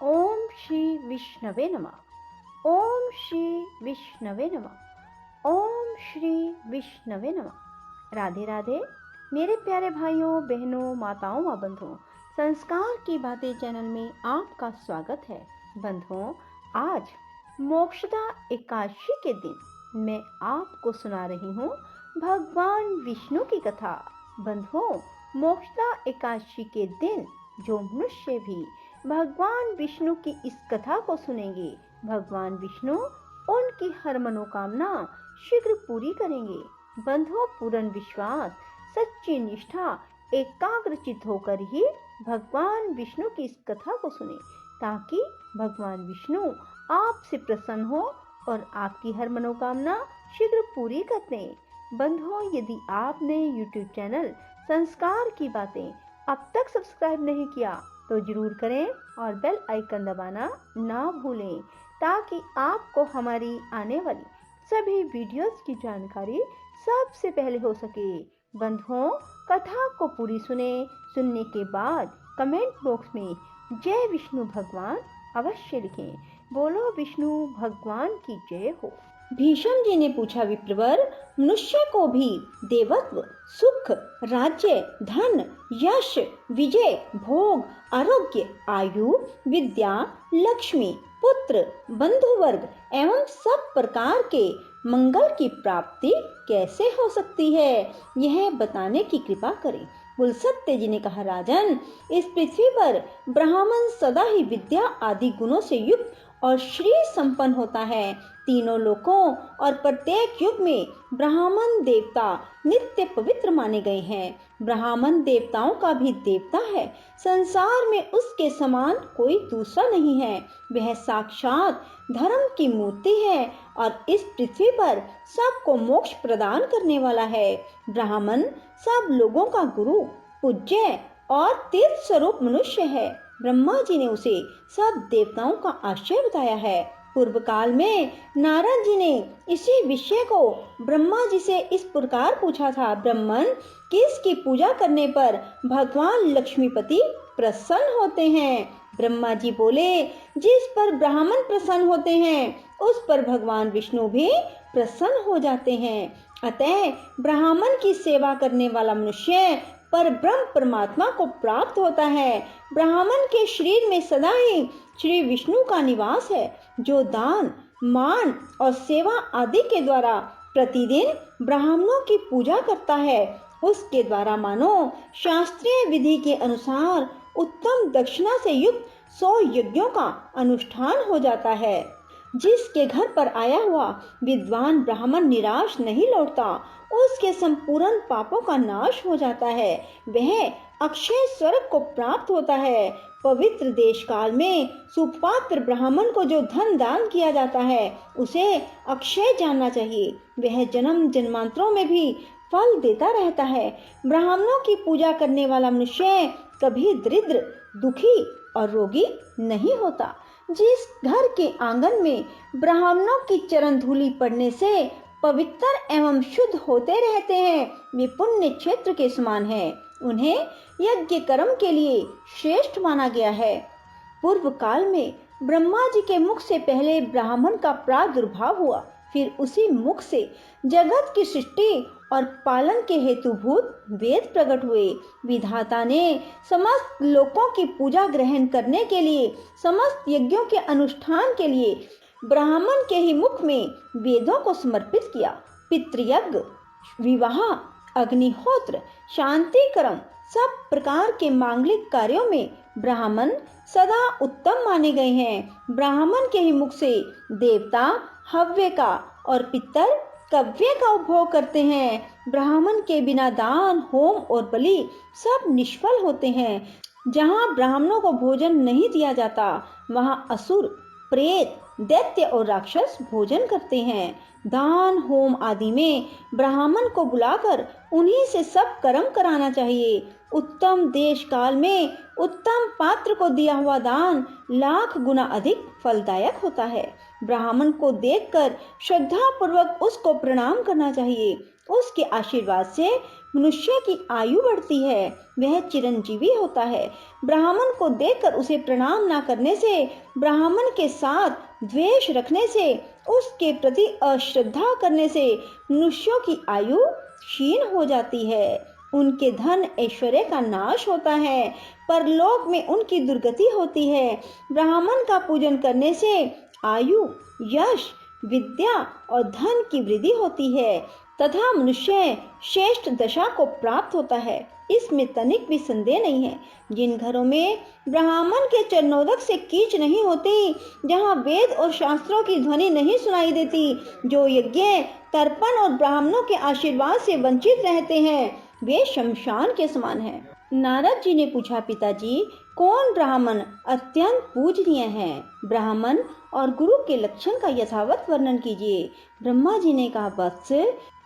ओम श्री विष्णवे नमः। ओम श्री विष्णवे नमः। ओम श्री विष्णवे नमः। राधे राधे मेरे प्यारे भाइयों बहनों माताओं व बंधुओं, संस्कार की बातें चैनल में आपका स्वागत है। बंधुओं, आज मोक्षदा एकादशी के दिन मैं आपको सुना रही हूँ भगवान विष्णु की कथा। बंधुओं, मोक्षदा एकादशी के दिन जो मनुष्य भी भगवान विष्णु की इस कथा को सुनेंगे, भगवान विष्णु उनकी हर मनोकामना शीघ्र पूरी करेंगे। बंधुओं, पूर्ण विश्वास, सच्ची निष्ठा, एकाग्रचित होकर ही भगवान विष्णु की इस कथा को सुने, ताकि भगवान विष्णु आपसे प्रसन्न हो और आपकी हर मनोकामना शीघ्र पूरी कर दें। बंधुओं, यदि आपने YouTube चैनल संस्कार की बातें अब तक सब्सक्राइब नहीं किया तो जरूर करें और बेल आइकन दबाना ना भूलें, ताकि आपको हमारी आने वाली सभी वीडियोस की जानकारी सबसे पहले हो सके। बंधुओं, कथा को पूरी सुनने के बाद कमेंट बॉक्स में जय विष्णु भगवान अवश्य लिखें। बोलो विष्णु भगवान की जय हो। भीष्म जी ने पूछा, विप्रवर, मनुष्य को भी देवत्व, सुख, राज्य, धन, यश, विजय, भोग, आरोग्य, आयु, विद्या, लक्ष्मी, पुत्र, बंधु वर्ग एवं सब प्रकार के मंगल की प्राप्ति कैसे हो सकती है, यह बताने की कृपा करें। कुलसत्य जी ने कहा, राजन, इस पृथ्वी पर ब्राह्मण सदा ही विद्या आदि गुणों से युक्त और श्री संपन्न होता है। तीनों लोकों और प्रत्येक युग में ब्राह्मण देवता नित्य पवित्र माने गए हैं। ब्राह्मण देवताओं का भी देवता है। संसार में उसके समान कोई दूसरा नहीं है। वह साक्षात धर्म की मूर्ति है और इस पृथ्वी पर सबको मोक्ष प्रदान करने वाला है। ब्राह्मण सब लोगों का गुरु, पूज्य और तीर्थ स्वरूप मनुष्य है। ब्रह्मा जी ने उसे सब देवताओं का आश्रय बताया है। पूर्व काल में नारद जी ने इसी विषय को ब्रह्मा जी से इस प्रकार पूछा था, ब्राह्मण किसकी पूजा करने पर भगवान लक्ष्मीपति प्रसन्न होते हैं? ब्रह्मा जी बोले, जिस पर ब्राह्मण प्रसन्न होते हैं उस पर भगवान विष्णु भी प्रसन्न हो जाते हैं। अतः ब्राह्मण की सेवा करने वाला मनुष्य पर ब्रह्म परमात्मा को प्राप्त होता है। ब्राह्मण के शरीर में सदा ही श्री विष्णु का निवास है, जो दान, मान और सेवा आदि के द्वारा प्रतिदिन ब्राह्मणों की पूजा करता है। उसके द्वारा मानो शास्त्रीय विधि के अनुसार उत्तम दक्षिणा से युक्त 100 यज्ञों का अनुष्ठान हो जाता है। जिसके घर पर आया हुआ विद्वान ब्राह्मण निराश नहीं लौटता, उसके संपूर्ण पापों का नाश हो जाता है। वह अक्षय स्वर्ग को प्राप्त होता है। पवित्र देश काल में सुपात्र ब्राह्मण को जो धन दान किया जाता है उसे अक्षय जानना चाहिए। वह जन्म जन्मांतरों में भी फल देता रहता है। ब्राह्मणों की पूजा करने वाला मनुष्य कभी दरिद्र, दुखी और रोगी नहीं होता। जिस घर के आंगन में ब्राह्मणों की चरण धूलि पड़ने से पवित्र एवं शुद्ध होते रहते हैं, वे पुण्य क्षेत्र के समान है। उन्हें यज्ञ कर्म के लिए श्रेष्ठ माना गया है। पूर्व काल में ब्रह्मा जी के मुख से पहले ब्राह्मण का प्रादुर्भाव हुआ, फिर उसी मुख से जगत की सृष्टि और पालन के हेतुभूत वेद प्रकट हुए। विधाता ने समस्त लोकों की पूजा ग्रहण करने के लिए, समस्त यज्ञों के अनुष्ठान के लिए ब्राह्मण के ही मुख में वेदों को समर्पित किया। पितृयज्ञ, विवाह, अग्निहोत्र, शांति कर्म, सब प्रकार के मांगलिक कार्यों में ब्राह्मण सदा उत्तम माने गए हैं। ब्राह्मण के ही मुख से देवता हव्य का और पितर कव्य का उपभोग करते हैं। ब्राह्मण के बिना दान, होम और बलि सब निष्फल होते हैं। जहाँ ब्राह्मणों को भोजन नहीं दिया जाता, वहाँ असुर, प्रेत, दैत्य और राक्षस भोजन करते हैं। दान, होम आदि में ब्राह्मण को बुलाकर उन्हीं से सब कर्म कराना चाहिए। उत्तम देश काल में उत्तम पात्र को दिया हुआ दान लाख गुना अधिक फलदायक होता है। ब्राह्मण को देखकर श्रद्धा पूर्वक उसको प्रणाम करना चाहिए। उसके आशीर्वाद से मनुष्य की आयु बढ़ती है, वह चिरंजीवी होता है। ब्राह्मण को देखकर उसे प्रणाम न करने से, ब्राह्मण के साथ द्वेष रखने से, उसके प्रति अश्रद्धा करने से मनुष्यों की आयु क्षीण हो जाती है। उनके धन ऐश्वर्य का नाश होता है, परलोक में उनकी दुर्गति होती है। ब्राह्मण का पूजन करने से आयु, यश, विद्या और धन की वृद्धि होती है तथा मनुष्य श्रेष्ठ दशा को प्राप्त होता है। इसमें तनिक भी संदेह नहीं है। जिन घरों में ब्राह्मण के चरणोदक से कीच नहीं होती, जहाँ वेद और शास्त्रों की ध्वनि नहीं सुनाई देती, जो यज्ञ, तर्पण और ब्राह्मणों के आशीर्वाद से वंचित रहते हैं, वे शमशान के समान हैं। नारद जी ने पूछा, पिताजी, कौन ब्राह्मण अत्यंत पूजनीय है? ब्राह्मण और गुरु के लक्षण का यथावत वर्णन कीजिए। ब्रह्मा जी ने कहा, वत्स,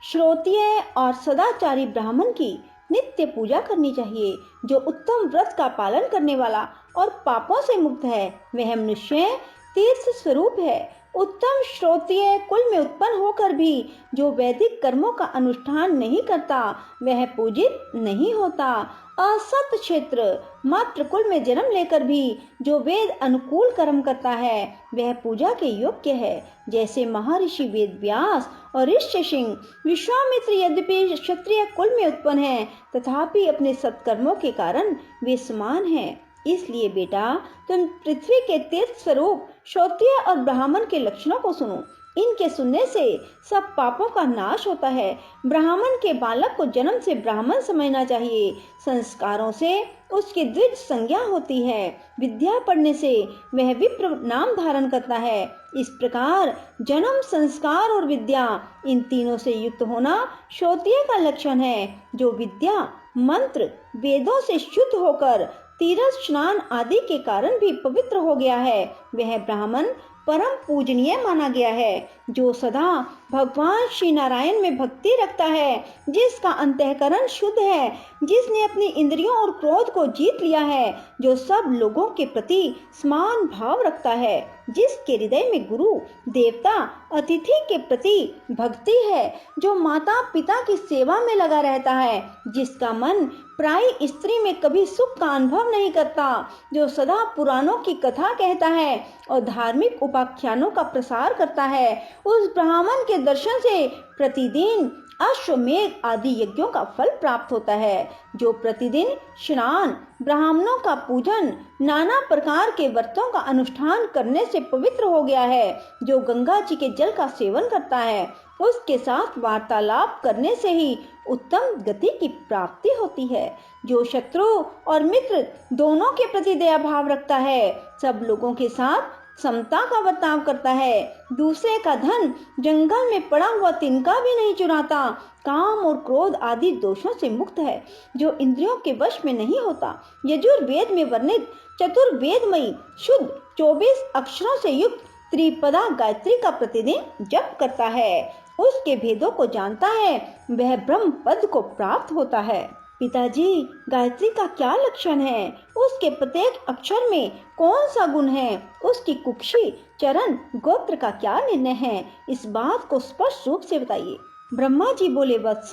श्रोत्रिय और सदाचारी ब्राह्मण की नित्य पूजा करनी चाहिए। जो उत्तम व्रत का पालन करने वाला और पापों से मुक्त है, वह मनुष्य तीर्थ स्वरूप है। उत्तम श्रोत्रिय कुल में उत्पन्न होकर भी जो वैदिक कर्मों का अनुष्ठान नहीं करता, वह पूजित नहीं होता। असत क्षेत्र मात्र कुल में जन्म लेकर भी जो वेद अनुकूल कर्म करता है, वह पूजा के योग्य है। जैसे महर्षि वेद व्यास और ऋष्य सिंह, विश्वामित्र यद्यपि क्षत्रिय कुल में उत्पन्न है, तथापि अपने सत्कर्मों के कारण वे समान हैं। इसलिए बेटा, तुम पृथ्वी के तीर्थ स्वरूप श्रोत्रिय और ब्राह्मण के लक्षणों को सुनो। इनके सुनने से सब पापों का नाश होता है। ब्राह्मण के बालक को जन्म से ब्राह्मण समझना चाहिए। संस्कारों से उसकी द्विज संज्ञा होती है। विद्या पढ़ने से वह विप्र नाम धारण करता है। इस प्रकार जन्म, संस्कार और विद्या, इन तीनों से युक्त होना श्रोत्रिय का लक्षण है। जो विद्या, मंत्र, वेदों से शुद्ध होकर तीर्थ स्नान आदि के कारण भी पवित्र हो गया है, वह ब्राह्मण परम पूजनीय माना गया है। जो सदा भगवान श्री नारायण में भक्ति रखता है, जिसका अंतःकरण शुद्ध है, जिसने अपनी इंद्रियों और क्रोध को जीत लिया है, जो सब लोगों के प्रति समान भाव रखता है, जिसके हृदय में गुरु, देवता, अतिथि के प्रति भक्ति है, जो माता पिता की सेवा में लगा रहता है, जिसका मन प्राय स्त्री में कभी सुख का अनुभव नहीं करता, जो सदा पुराणों की कथा कहता है और धार्मिक उपाख्यानों का प्रसार करता है, उस ब्राह्मण के दर्शन से प्रतिदिन अश्वमेध आदि यज्ञों का फल प्राप्त होता है। जो प्रतिदिन स्नान, ब्राह्मणों का पूजन, नाना प्रकार के व्रतों का अनुष्ठान करने से पवित्र हो गया है, जो गंगा जी के जल का सेवन करता है, उसके साथ वार्तालाप करने से ही उत्तम गति की प्राप्ति होती है। जो शत्रु और मित्र दोनों के प्रति दया भाव रखता है, सब लोगों के साथ समता का बर्ताव करता है, दूसरे का धन जंगल में पड़ा हुआ तिनका भी नहीं चुराता, काम और क्रोध आदि दोषों से मुक्त है, जो इंद्रियों के वश में नहीं होता, यजुर्वेद में वर्णित चतुर्वेदमयी शुद्ध 24 अक्षरों से युक्त त्रिपदा गायत्री का प्रतिदिन जप करता है, उसके भेदों को जानता है, वह ब्रह्म पद को प्राप्त होता है। पिताजी, गायत्री का क्या लक्षण है? उसके प्रत्येक अक्षर में कौन सा गुण है? उसकी कुक्षी, चरण, गोत्र का क्या निर्णय है? इस बात को स्पष्ट रूप से बताइए। ब्रह्मा जी बोले, वत्स,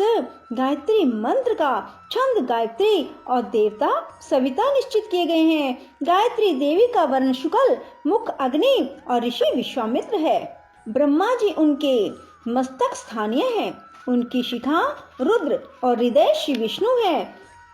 गायत्री मंत्र का छंद गायत्री और देवता सविता निश्चित किए गए हैं। गायत्री देवी का वर्ण शुक्ल, मुख अग्नि और ऋषि विश्वामित्र है। ब्रह्मा जी उनके मस्तक स्थानीय है, उनकी शिखा रुद्र और हृदय श्री विष्णु है।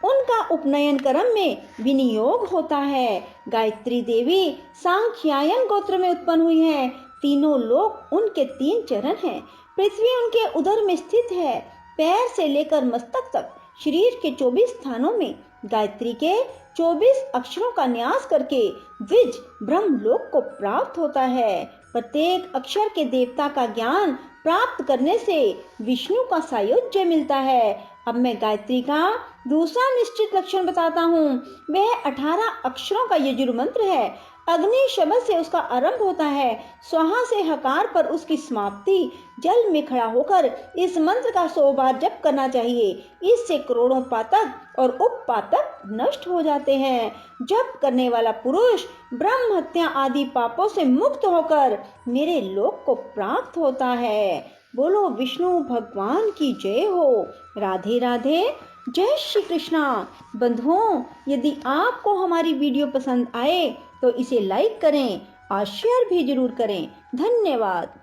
उनका उपनयन कर्म में विनियोग होता है। गायत्री देवी सांख्यायन गोत्र में उत्पन्न हुई है। तीनों लोक उनके 3 चरण हैं। पृथ्वी उनके उदर में स्थित है। पैर से लेकर मस्तक तक शरीर के 24 स्थानों में गायत्री के 24 अक्षरों का न्यास करके द्विज ब्रह्मलोक को प्राप्त होता है। प्रत्येक अक्षर के देवता का ज्ञान प्राप्त करने से विष्णु का सायुज्य मिलता है। अब मैं गायत्री का दूसरा निश्चित लक्षण बताता हूँ। वह 18 अक्षरों का यजुर मंत्र है। अग्नि शब्द से उसका आरंभ होता है, स्वाहा से हकार पर उसकी समाप्ति। जल में खड़ा होकर इस मंत्र का 100 बार जप करना चाहिए। इससे करोड़ों पातक और उपपातक नष्ट हो जाते हैं। जप करने वाला पुरुष ब्रह्म हत्या आदि पापों से मुक्त होकर मेरे लोक को प्राप्त होता है। बोलो विष्णु भगवान की जय हो। राधे राधे। जय श्री कृष्णा। बंधुओं, यदि आपको हमारी वीडियो पसंद आए तो इसे लाइक करें और शेयर भी जरूर करें। धन्यवाद।